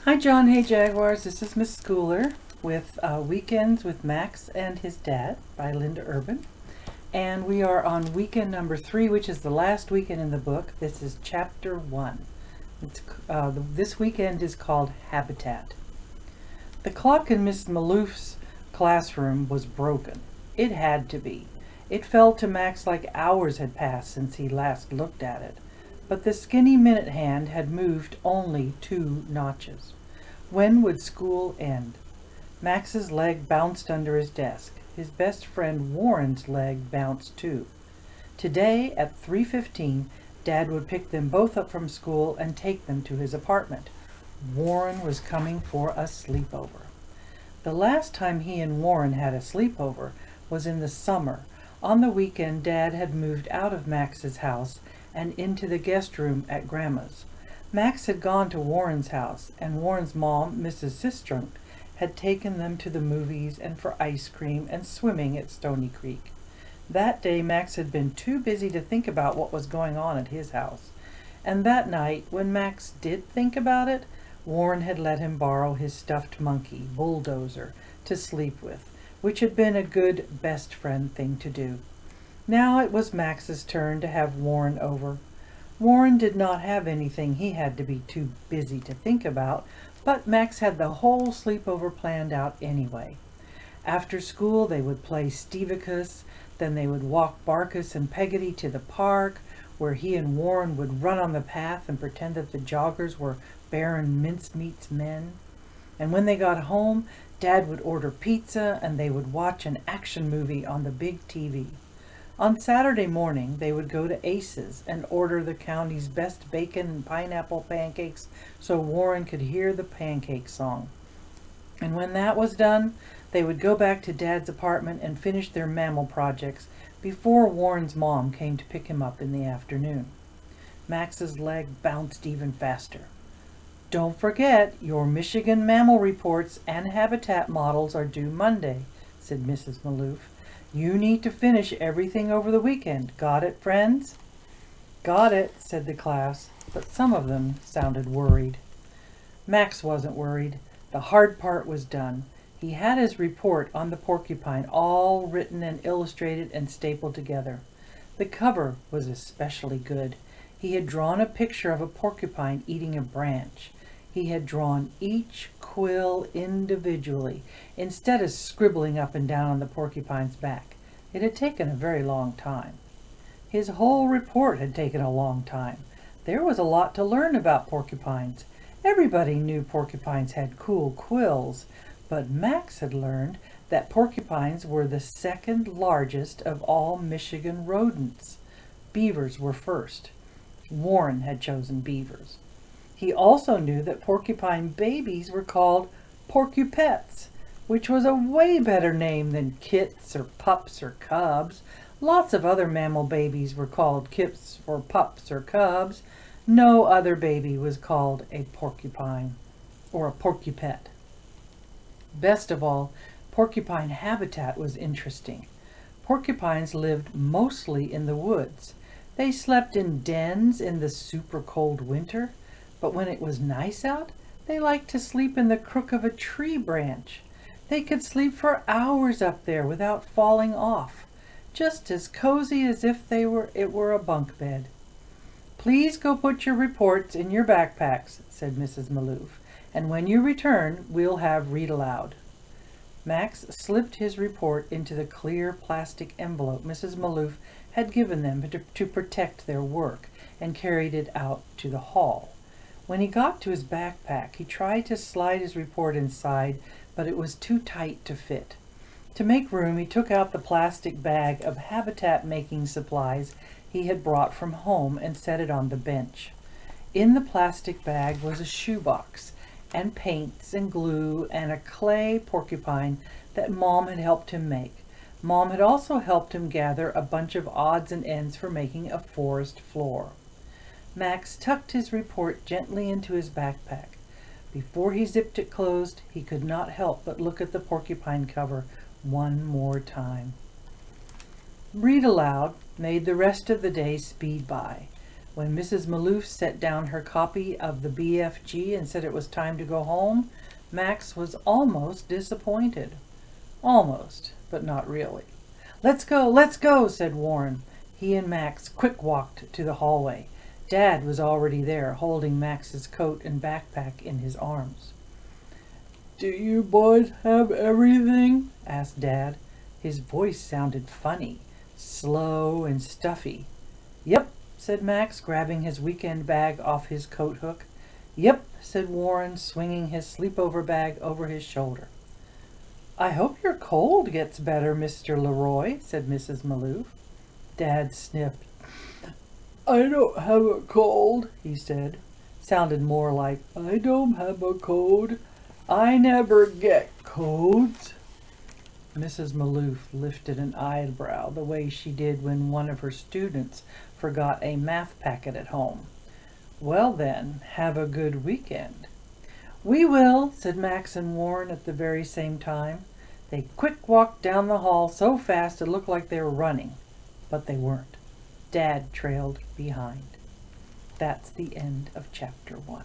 Hi John, hey Jaguars, this is Miss Schooler with Weekends with Max and His Dad by Linda Urban. And we are on weekend number 3, which is the last weekend in the book. This is chapter 1. This weekend is called Habitat. The clock in Miss Malouf's classroom was broken. It had to be. It felt to Max like hours had passed since he last looked at it. But the skinny minute hand had moved only 2 notches. When would school end? Max's leg bounced under his desk. His best friend Warren's leg bounced too. Today at 3:15, Dad would pick them both up from school and take them to his apartment. Warren was coming for a sleepover. The last time he and Warren had a sleepover was in the summer. On the weekend, Dad had moved out of Max's house and into the guest room at Grandma's. Max had gone to Warren's house, and Warren's mom, Mrs. Sistrunk, had taken them to the movies and for ice cream and swimming at Stony Creek. That day, Max had been too busy to think about what was going on at his house. And that night, when Max did think about it, Warren had let him borrow his stuffed monkey, Bulldozer, to sleep with, which had been a good best friend thing to do. Now it was Max's turn to have Warren over. Warren did not have anything he had to be too busy to think about, but Max had the whole sleepover planned out anyway. After school they would play Stevicus, then they would walk Barkus and Peggotty to the park, where he and Warren would run on the path and pretend that the joggers were Baron Mincemeat's men. And when they got home, Dad would order pizza and they would watch an action movie on the big TV. On Saturday morning, they would go to Ace's and order the county's best bacon and pineapple pancakes so Warren could hear the pancake song. And when that was done, they would go back to Dad's apartment and finish their mammal projects before Warren's mom came to pick him up in the afternoon. Max's leg bounced even faster. "Don't forget, your Michigan mammal reports and habitat models are due Monday," said Mrs. Malouf. "You need to finish everything over the weekend. Got it, friends?" "Got it," said the class, but some of them sounded worried. Max wasn't worried. The hard part was done. He had his report on the porcupine all written and illustrated and stapled together. The cover was especially good. He had drawn a picture of a porcupine eating a branch. He had drawn each quill individually, instead of scribbling up and down on the porcupine's back. It had taken a very long time. His whole report had taken a long time. There was a lot to learn about porcupines. Everybody knew porcupines had cool quills, but Max had learned that porcupines were the second largest of all Michigan rodents. Beavers were first. Warren had chosen beavers. He also knew that porcupine babies were called porcupets, which was a way better name than kits or pups or cubs. Lots of other mammal babies were called kits or pups or cubs. No other baby was called a porcupine or a porcupet. Best of all, porcupine habitat was interesting. Porcupines lived mostly in the woods. They slept in dens in the super cold winter. But when it was nice out, they liked to sleep in the crook of a tree branch. They could sleep for hours up there without falling off, just as cozy as if it were a bunk bed. "Please go put your reports in your backpacks," said Mrs. Malouf, "and when you return, we'll have read aloud." Max slipped his report into the clear plastic envelope Mrs. Malouf had given them to protect their work, and carried it out to the hall. When he got to his backpack, he tried to slide his report inside, but it was too tight to fit. To make room, he took out the plastic bag of habitat-making supplies he had brought from home and set it on the bench. In the plastic bag was a shoebox, and paints and glue, and a clay porcupine that Mom had helped him make. Mom had also helped him gather a bunch of odds and ends for making a forest floor. Max tucked his report gently into his backpack. Before he zipped it closed, he could not help but look at the porcupine cover one more time. Read aloud made the rest of the day speed by. When Mrs. Maloof set down her copy of the BFG and said it was time to go home, Max was almost disappointed. Almost, but not really. Let's go, said Warren. He and Max quick walked to the hallway. Dad was already there, holding Max's coat and backpack in his arms. "Do you boys have everything?" asked Dad. His voice sounded funny, slow and stuffy. "Yep," said Max, grabbing his weekend bag off his coat hook. "Yep," said Warren, swinging his sleepover bag over his shoulder. "I hope your cold gets better, Mr. Leroy," said Mrs. Maloof. Dad sniffed. "I don't have a cold," he said. Sounded more like, "I don't have a cold. I never get colds." Mrs. Maloof lifted an eyebrow the way she did when one of her students forgot a math packet at home. "Well then, have a good weekend." "We will," said Max and Warren at the very same time. They quick walked down the hall so fast it looked like they were running, but they weren't. Dad trailed behind. That's the end of chapter 1.